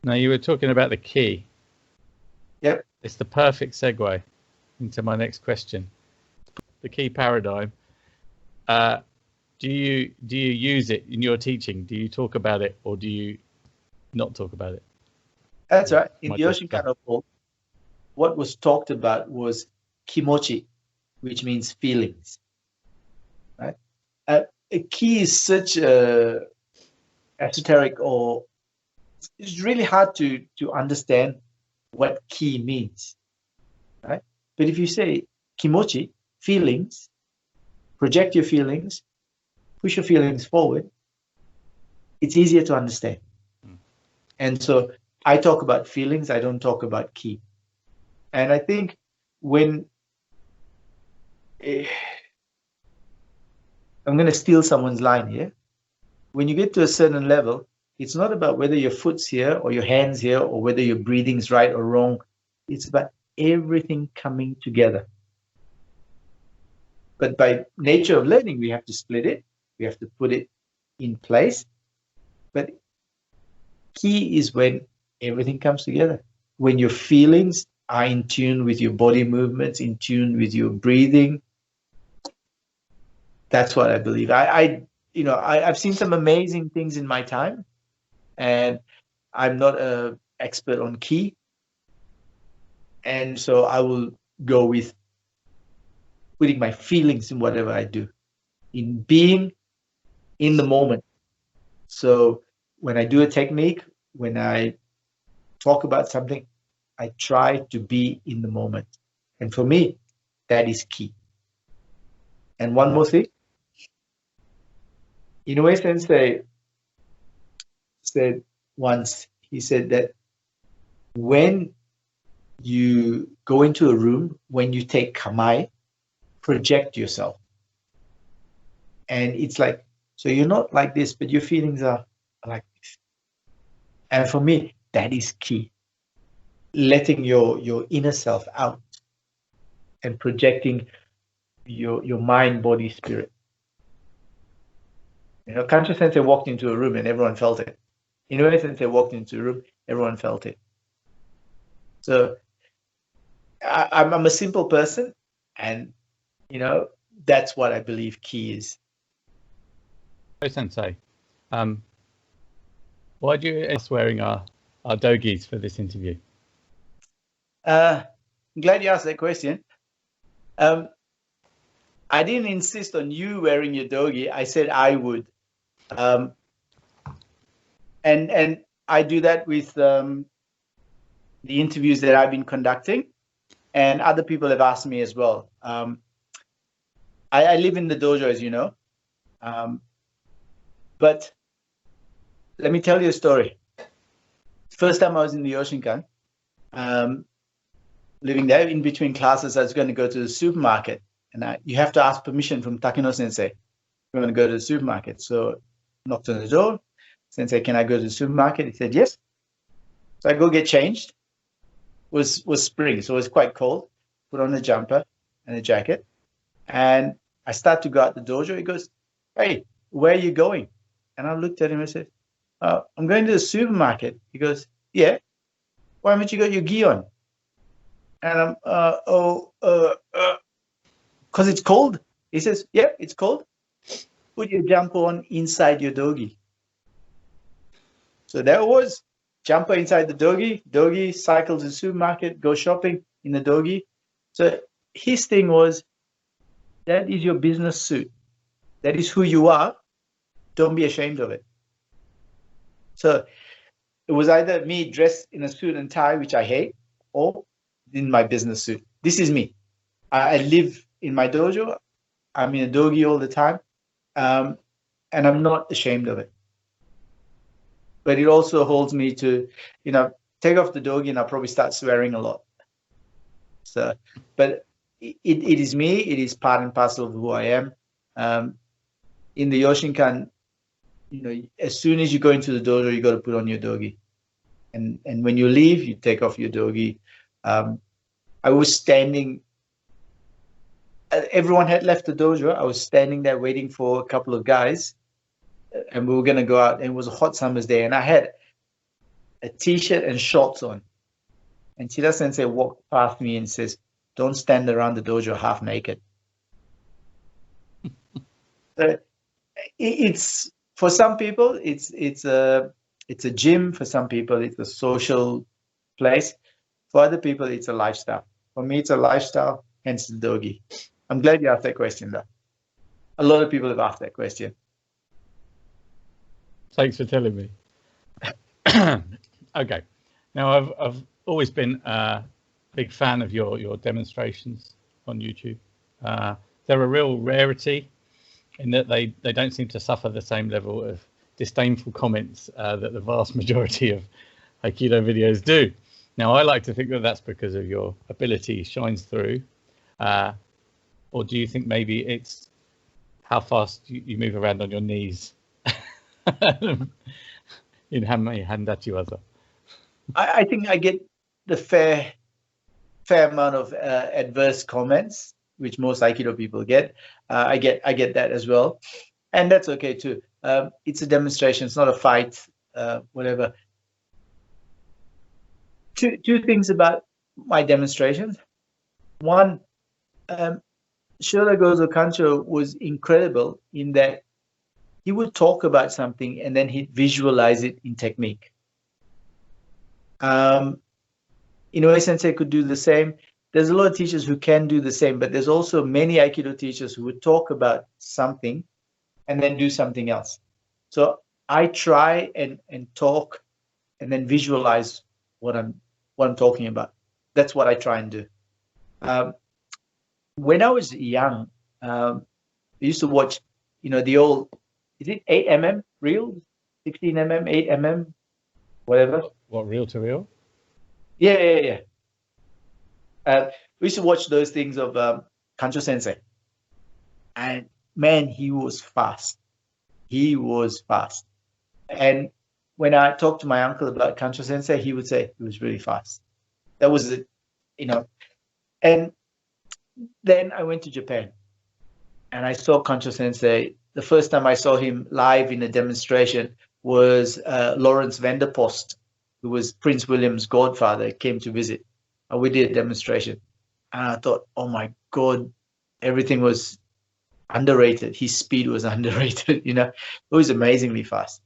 Now, you were talking about the ki. Yep. It's the perfect segue into my next question. The ki paradigm. Do you use it in your teaching? Do you talk about it, or do you not talk about it? That's right. In the Yoshinkan, what was talked about was kimochi, which means feelings. Right? A ki is such a esoteric, or it's really hard to understand what ki means, right? But if you say kimochi, feelings, project your feelings, push your feelings forward, it's easier to understand. And so I talk about feelings, I don't talk about ki. And I think when I'm going to steal someone's line here, when you get to a certain level, it's not about whether your foot's here or your hand's here or whether your breathing's right or wrong. It's about everything coming together. But by nature of learning, we have to split it. We have to put it in place. But ki is when everything comes together. When your feelings are in tune with your body movements, in tune with your breathing. That's what I believe. I've seen some amazing things in my time, and I'm not an expert on ki. And so I will go with putting my feelings in whatever I do, in being in the moment. So when I do a technique, when I talk about something, I try to be in the moment. And for me, that is key. And one more thing. Inoue Sensei said once, he said that when you go into a room, when you take kamae, project yourself. And it's like, so you're not like this, but your feelings are like this. And for me, that is key. Letting your inner self out and projecting your mind, body, spirit. Kancho Sensei walked into a room and everyone felt it. Inoue Sensei walked into a room, everyone felt it. So I'm a simple person, and that's what I believe ki is. Joe Sensei, why do you us wearing our dogis for this interview? I'm glad you asked that question. I didn't insist on you wearing your dogi. I said I would. And I do that with the interviews that I've been conducting, and other people have asked me as well. I live in the dojo, as you know, but let me tell you a story. First time I was in the Yoshinkan, living there, in between classes, I was going to go to the supermarket, and you have to ask permission from Takino Sensei. We're going to go to the supermarket. So knocked on the door. Sensei, can I go to the supermarket? He said, yes. So I go get changed. It was spring, so it was quite cold. Put on a jumper and a jacket. And I start to go out the dojo. He goes, hey, where are you going? And I looked at him and said, I'm going to the supermarket. He goes, yeah. Why haven't you got your gi on? And I'm, because it's cold. He says, yeah, it's cold. Put your jumper on inside your dogi. So that was jumper inside the dogi, cycle to the supermarket, go shopping in the dogi. So his thing was, that is your business suit. That is who you are. Don't be ashamed of it. So it was either me dressed in a suit and tie, which I hate, or in my business suit. This is me. I live in my dojo. I'm in a dogi all the time. And I'm not ashamed of it. But it also holds me to, take off the dogi and I'll probably start swearing a lot. So, but it is me. It is part and parcel of who I am. In the Yoshinkan, as soon as you go into the dojo, you got to put on your dogi. And when you leave, you take off your dogi. I was standing, everyone had left the dojo. I was standing there waiting for a couple of guys, and we were going to go out, and it was a hot summer's day, and I had a t-shirt and shorts on. And Chida Sensei walked past me and says, "Don't stand around the dojo half naked." It's for some people, it's a gym. For some people, it's a social place. For other people, it's a lifestyle. For me, it's a lifestyle, hence the dogi. I'm glad you asked that question, though. A lot of people have asked that question. Thanks for telling me. Okay. Now, I've always been a big fan of your demonstrations on YouTube. They're a real rarity in that they don't seem to suffer the same level of disdainful comments that the vast majority of Aikido videos do. Now, I like to think that that's because of your ability shines through. Or do you think maybe it's how fast you move around on your knees in Handachi waza? I think I get the fair amount of adverse comments, which most Aikido people get. I get that as well, and that's okay too. It's a demonstration; it's not a fight. Whatever. Two things about my demonstrations. One, Shoda Gozo Kancho was incredible in that he would talk about something and then he'd visualize it in technique. Inoue Sensei could do the same. There's a lot of teachers who can do the same, but there's also many Aikido teachers who would talk about something and then do something else. So I try and talk and then visualize what I'm talking about. That's what I try and do. When I was young, I used to watch, the old, is it 8mm reel, 16mm, 8mm, whatever. What, reel to reel? Yeah. We used to watch those things of Kancho Sensei. And man, he was fast. He was fast. And when I talked to my uncle about Kancho Sensei, he would say he was really fast. That was it, And then I went to Japan and I saw Kancho Sensei. The first time I saw him live in a demonstration was Lawrence Vanderpost, who was Prince William's godfather, came to visit. And we did a demonstration. And I thought, oh my God, everything was underrated. His speed was underrated, It was amazingly fast.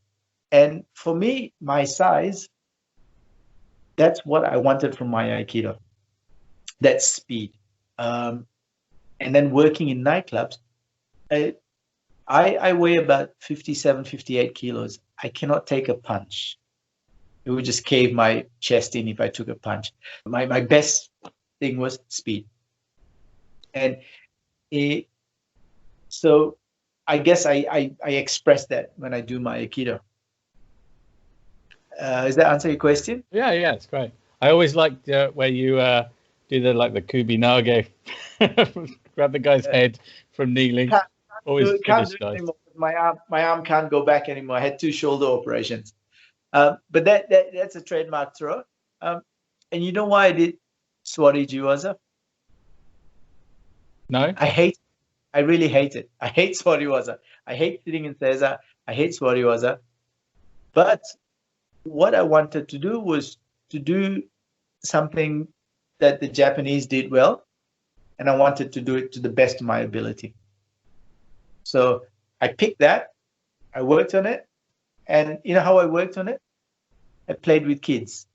And for me, my size, that's what I wanted from my Aikido, that speed. And then working in nightclubs, I weigh about 57, 58 kilos. I cannot take a punch. It would just cave my chest in if I took a punch. My best thing was speed. And so I guess I express that when I do my Aikido. Does that answer your question? Yeah, it's great. I always liked where you do the kubi nage, grab the guy's head from kneeling. Can't do it anymore. My arm can't go back anymore. I had 2 shoulder operations. But that's a trademark throw. And you know why I did suwari waza? No? I really hate it. I hate suwari waza. I hate sitting in seiza. I hate suwari waza. But what I wanted to do was to do something that the Japanese did well, and I wanted to do it to the best of my ability. So I picked that, I worked on it, and you know how I worked on it? I played with kids.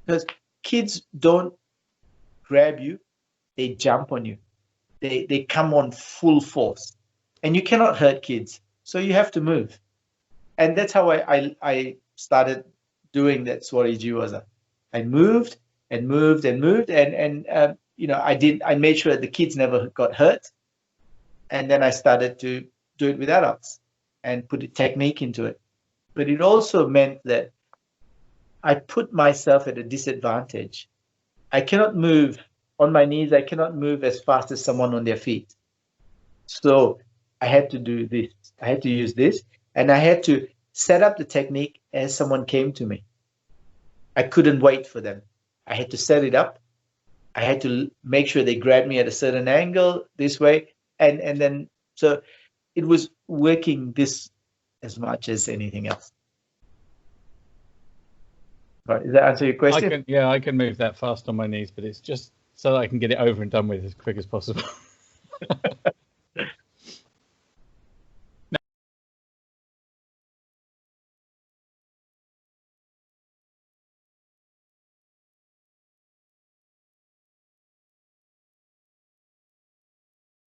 Because kids don't grab you, they jump on you. They come on full force. And you cannot hurt kids, so you have to move. And that's how I started doing that suwari waza. I moved and moved and moved, and I made sure the kids never got hurt. And then I started to do it with adults and put a technique into it. But it also meant that I put myself at a disadvantage. I cannot move on my knees. I cannot move as fast as someone on their feet. So I had to do this. I had to use this, and I had to set up the technique as someone came to me. I couldn't wait for them. I had to set it up. I had to make sure they grabbed me at a certain angle this way. And then, so it was working this as much as anything else. Right. Does that answer your question? I can move that fast on my knees, but it's just so that I can get it over and done with as quick as possible.